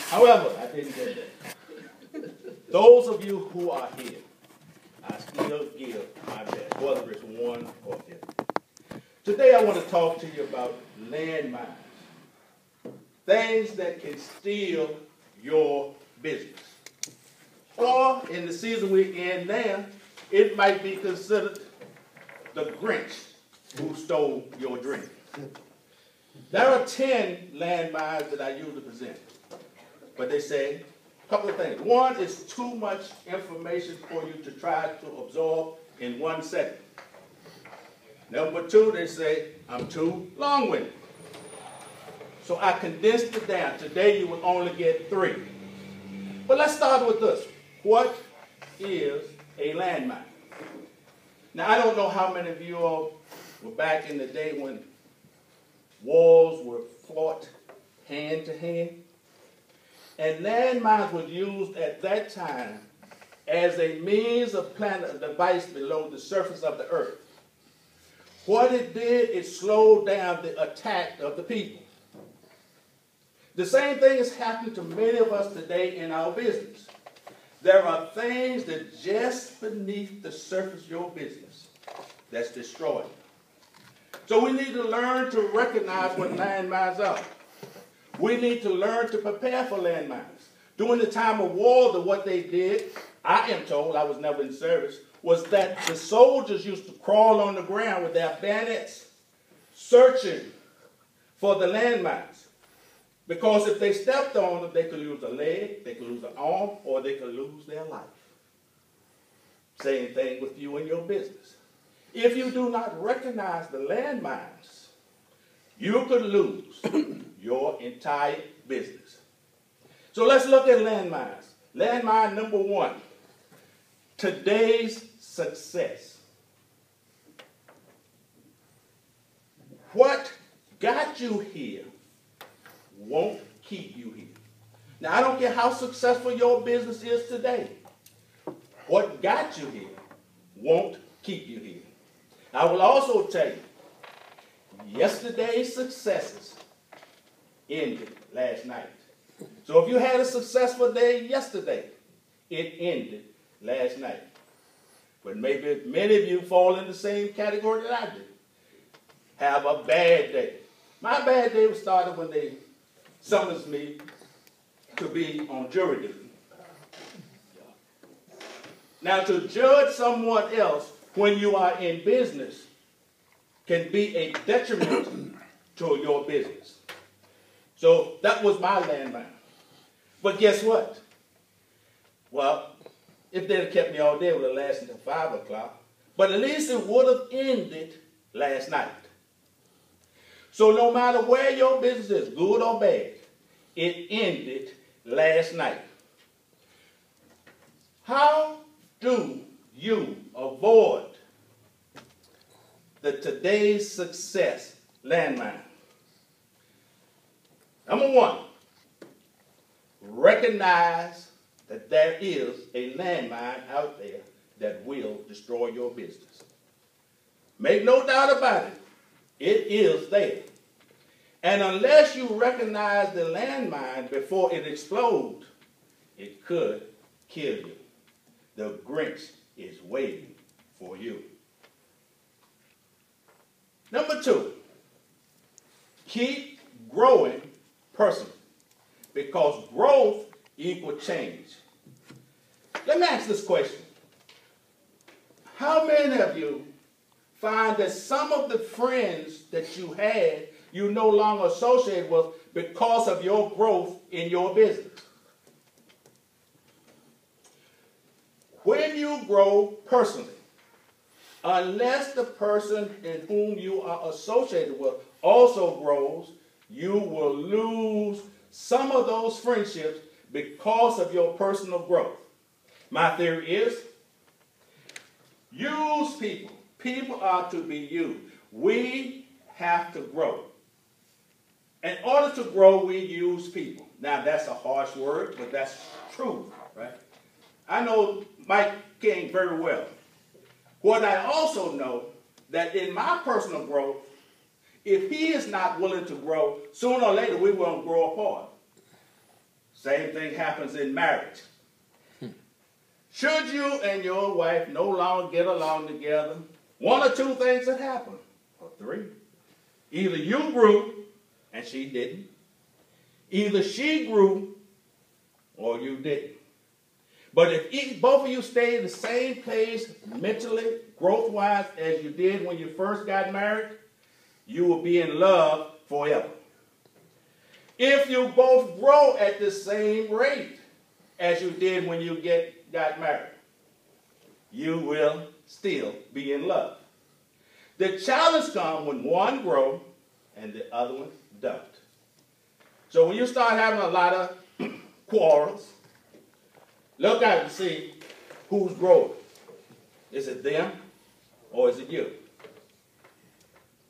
However, I didn't get that. Those of you who are here, I still give my best, whether it's 1 or 50. Today I want to talk to you about landmines, things that can steal your business. Or in the season we're in now, it might be considered the Grinch who stole your dream. There are 10 landmines that I usually present, but they say a couple of things. One is too much information for you to try to absorb in one setting. Number 2, they say, I'm too long-winded. So I condensed it down. Today you will only get 3. But let's start with this. What is a landmine? Now, I don't know how many of you all were back in the day when wars were fought hand to hand. And landmines were used at that time as a means of planting a device below the surface of the earth. What it did, it slowed down the attack of the people. The same thing is happening to many of us today in our business. There are things that just beneath the surface of your business that's destroyed. So we need to learn to recognize what landmines are. We need to learn to prepare for landmines. During the time of war, what they did, I am told, I was never in service, was that the soldiers used to crawl on the ground with their bayonets, searching for the landmines. Because if they stepped on them, they could lose a leg, they could lose an arm, or they could lose their life. Same thing with you and your business. If you do not recognize the landmines, you could lose your entire business. So let's look at landmines. Landmine number 1, today's success. What got you here won't keep you here. Now, I don't care how successful your business is today. What got you here won't keep you here. I will also tell you, yesterday's successes ended last night. So if you had a successful day yesterday, it ended last night. But maybe many of you fall in the same category that I did. Have a bad day. My bad day started when they summons me to be on jury duty. Now, to judge someone else when you are in business can be a detriment to your business. So that was my landmine. But guess what? Well, if they'd have kept me all day, it would have lasted until 5 o'clock. But at least it would have ended last night. So no matter where your business is, good or bad, it ended last night. How do you avoid the today's success landmine? Number 1, recognize that there is a landmine out there that will destroy your business. Make no doubt about it. It is there. And unless you recognize the landmine before it explodes, it could kill you. The Grinch is waiting for you. Number 2, keep growing personally, because growth equals change. Let me ask this question. How many of you find that some of the friends that you had, you no longer associate with because of your growth in your business? When you grow personally, unless the person in whom you are associated with also grows, you will lose some of those friendships because of your personal growth. My theory is, use people. People are to be used. We have to grow. In order to grow, we use people. Now, that's a harsh word, but that's true, right? I know Mike King very well. What I also know, that in my personal growth, if he is not willing to grow, sooner or later we will grow apart. Same thing happens in marriage. Should you and your wife no longer get along together, one or two things that happen, or three. Either you grew and she didn't. Either she grew or you didn't. But if both of you stay in the same place mentally, growth-wise, as you did when you first got married, you will be in love forever. If you both grow at the same rate as you did when you got married, you will still be in love. The challenge comes when one grows and the other one don't. So when you start having a lot of quarrels, look out and see who's growing. Is it them or is it you?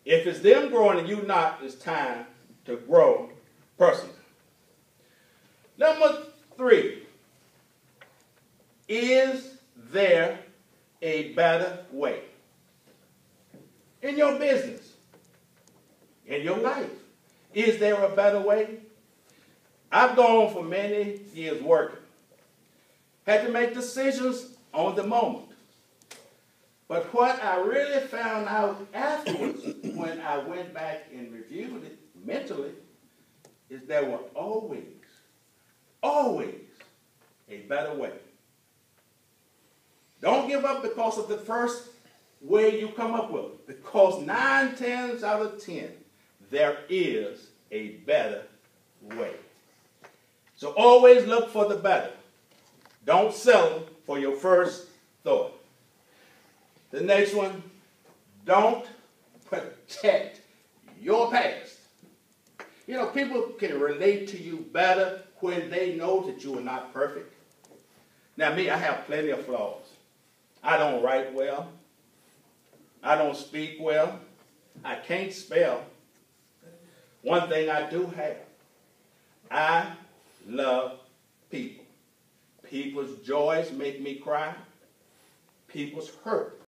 If it's them growing and you not, it's time to grow personally. Number 3, is there a better way? In your business, in your life, is there a better way? I've gone for many years working. Had to make decisions on the moment. But what I really found out afterwards, when I went back and reviewed it mentally, is there were always a better way. Don't give up because of the first way you come up with, because 9 tenths out of 10, there is a better way. So always look for the better. Don't settle for your first thought. The next one, don't protect your past. You know, people can relate to you better when they know that you are not perfect. Now me, I have plenty of flaws. I don't write well. I don't speak well. I can't spell. One thing I do have, I love people. People's joys make me cry. People's hurt